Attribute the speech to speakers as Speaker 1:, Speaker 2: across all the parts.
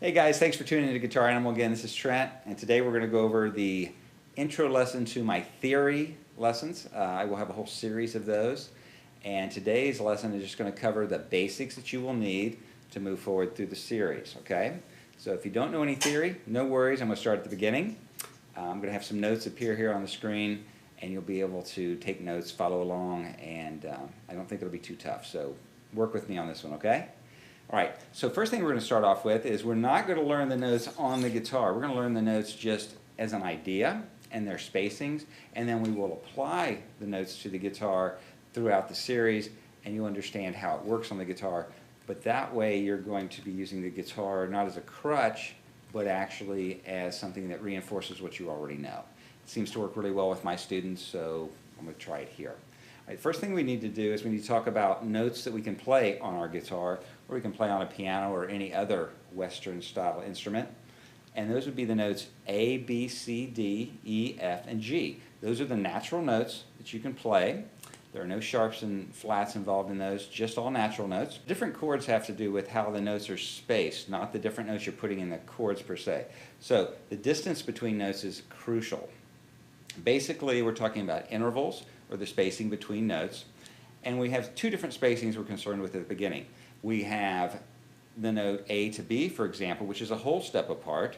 Speaker 1: Hey guys, thanks for tuning in to Guitar Animal again. This is Trent, and today we're going to go over the intro lesson to my theory lessons. I will have a whole series of those, and today's lesson is just going to cover the basics that you will need to move forward through the series, okay? So if you don't know any theory, no worries, I'm going to start at the beginning. I'm going to have some notes appear here on the screen, and you'll be able to take notes, follow along, and I don't think it'll be too tough, so work with me on this one, okay? All right, so first thing we're going to start off with is we're not going to learn the notes on the guitar. We're going to learn the notes just as an idea and their spacings, and then we will apply the notes to the guitar throughout the series, and you'll understand how it works on the guitar. But that way you're going to be using the guitar not as a crutch, but actually as something that reinforces what you already know. It seems to work really well with my students, so I'm going to try it here. All right, first thing we need to do is we need to talk about notes that we can play on our guitar, or we can play on a piano or any other Western style instrument. And those would be the notes A, B, C, D, E, F, and G. Those are the natural notes that you can play. There are no sharps and flats involved in those, just all natural notes. Different chords have to do with how the notes are spaced, not the different notes you're putting in the chords per se. So the distance between notes is crucial. Basically, we're talking about intervals, or the spacing between notes, and we have two different spacings we're concerned with at the beginning. We have the note A to B, for example, which is a whole step apart,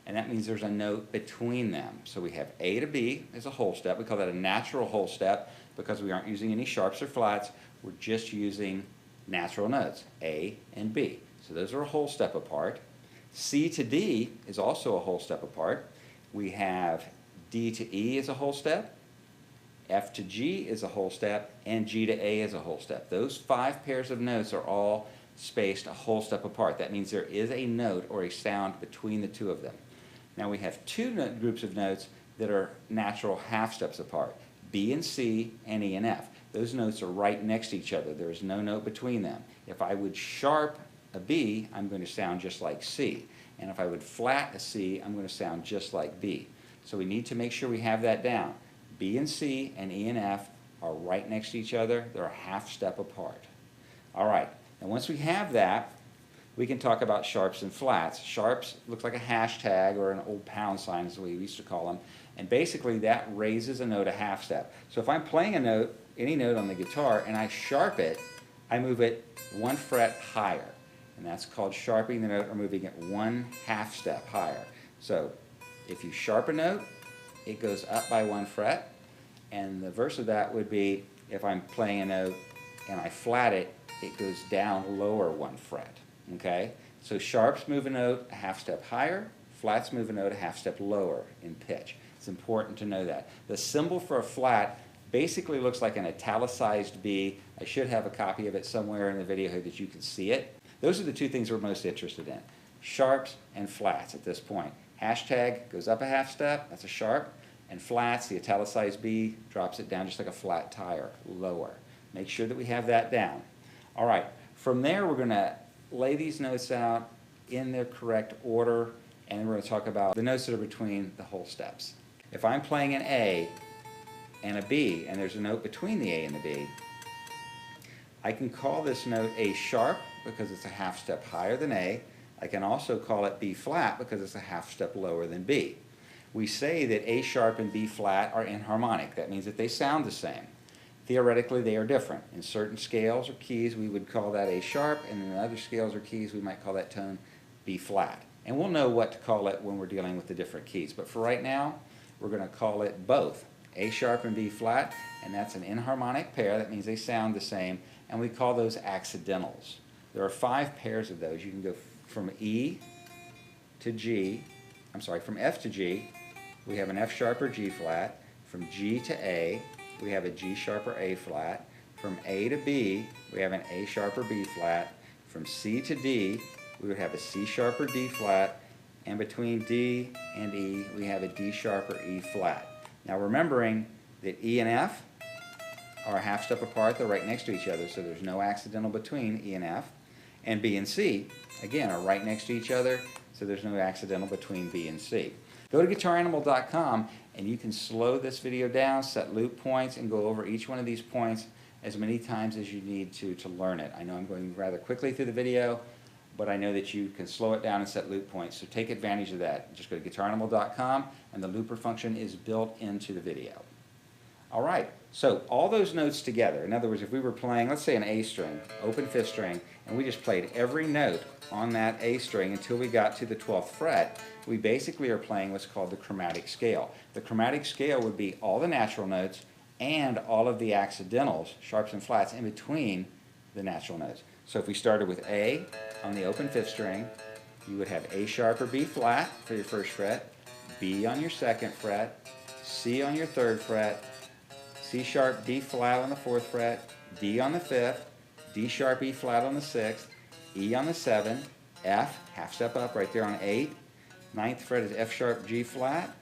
Speaker 1: and that means there's a note between them. So we have A to B as a whole step. We call that a natural whole step because we aren't using any sharps or flats. We're just using natural notes, A and B. So those are a whole step apart. C to D is also a whole step apart. We have D to E as a whole step, F to G is a whole step, and G to A is a whole step. Those 5 pairs of notes are all spaced a whole step apart. That means there is a note or a sound between the two of them. Now we have two groups of notes that are natural half steps apart, B and C and E and F. Those notes are right next to each other. There is no note between them. If I would sharp a B, I'm going to sound just like C. And if I would flat a C, I'm going to sound just like B. So we need to make sure we have that down. B and C and E and F are right next to each other. They're a half step apart. All right, and once we have that, we can talk about sharps and flats. Sharps looks like a hashtag or an old pound sign is the way we used to call them. And basically that raises a note a half step. So if I'm playing a note, any note on the guitar, and I sharp it, I move it 1 fret higher. And that's called sharping the note or moving it 1 half step higher. So if you sharp a note, it goes up by 1 fret, and the verse of that would be if I'm playing a note and I flat it, it goes down lower 1 fret, okay? So sharps move a note a half step higher, flats move a note a half step lower in pitch. It's important to know that. The symbol for a flat basically looks like an italicized B. I should have a copy of it somewhere in the video here that you can see it. Those are the two things we're most interested in, sharps and flats at this point. Hashtag goes up a half step, that's a sharp, and flats, the italicized B, drops it down just like a flat tire, lower. Make sure that we have that down. All right, from there we're going to lay these notes out in their correct order, and then we're going to talk about the notes that are between the whole steps. If I'm playing an A and a B, and there's a note between the A and the B, I can call this note A sharp because it's a half step higher than A. I can also call it B flat because it's a half step lower than B. We say that A sharp and B flat are inharmonic. That means that they sound the same. Theoretically, they are different. In certain scales or keys, we would call that A sharp, and in other scales or keys, we might call that tone B flat. And we'll know what to call it when we're dealing with the different keys. But for right now, we're going to call it both, A sharp and B flat, and that's an inharmonic pair. That means they sound the same, and we call those accidentals. There are 5 pairs of those. You can go from E to G, from F to G, we have an F sharp or G flat. From G to A, we have a G sharp or A flat. From A to B, we have an A sharp or B flat. From C to D, we would have a C sharp or D flat. And between D and E, we have a D sharp or E flat. Now remembering that E and F are a half step apart, they're right next to each other, so there's no accidental between E and F. And B and C, again, are right next to each other, so there's no accidental between B and C. Go to guitaranimal.com and you can slow this video down, set loop points, and go over each one of these points as many times as you need to learn it. I know I'm going rather quickly through the video, but I know that you can slow it down and set loop points, so take advantage of that. Just go to guitaranimal.com, and the looper function is built into the video. All right, so all those notes together, in other words, if we were playing, let's say an A string, open fifth string, and we just played every note on that A string until we got to the 12th fret, we basically are playing what's called the chromatic scale. The chromatic scale would be all the natural notes and all of the accidentals, sharps and flats, in between the natural notes. So if we started with A on the open fifth string, you would have A sharp or B flat for your first fret, B on your second fret, C on your third fret, C sharp, D flat on the fourth fret, D on the fifth, D sharp, E flat on the sixth, E on the seventh, F, half step up right there on 8, ninth fret is F sharp, G flat,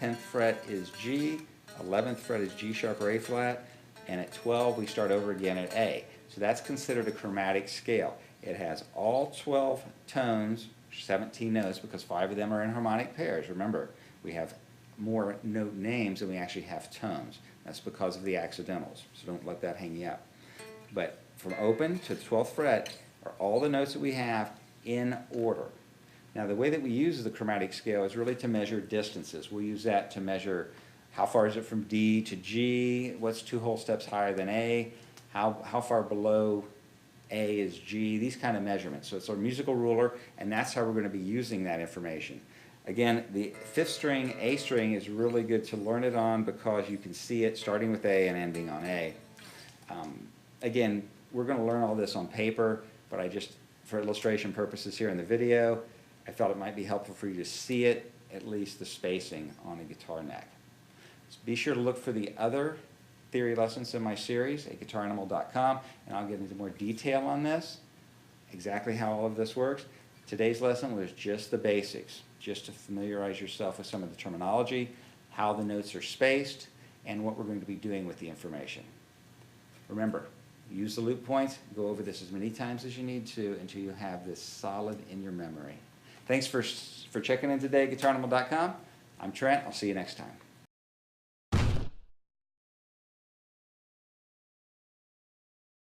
Speaker 1: 10th fret is G, 11th fret is G sharp or A flat, and at 12 we start over again at A. So that's considered a chromatic scale. It has all 12 tones, 17 notes, because 5 of them are in harmonic pairs. Remember, we have more note names than we actually have tones. That's because of the accidentals, so don't let that hang you up. But from open to the 12th fret are all the notes that we have in order. Now the way that we use the chromatic scale is really to measure distances. We'll use that to measure how far is it from D to G, what's 2 whole steps higher than A, how far below A is G, these kind of measurements. So it's our musical ruler, and that's how we're going to be using that information. Again, the fifth string, A string, is really good to learn it on because you can see it starting with A and ending on A. Again, we're going to learn all this on paper, but I just, for illustration purposes here in the video, I thought it might be helpful for you to see it, at least the spacing on a guitar neck. So be sure to look for the other theory lessons in my series at guitaranimal.com, and I'll get into more detail on this, exactly how all of this works. Today's lesson was just the basics, just to familiarize yourself with some of the terminology, how the notes are spaced, and what we're going to be doing with the information. Remember, use the loop points, go over this as many times as you need to until you have this solid in your memory. Thanks for checking in today at guitaranimal.com. I'm Trent. I'll see you next time.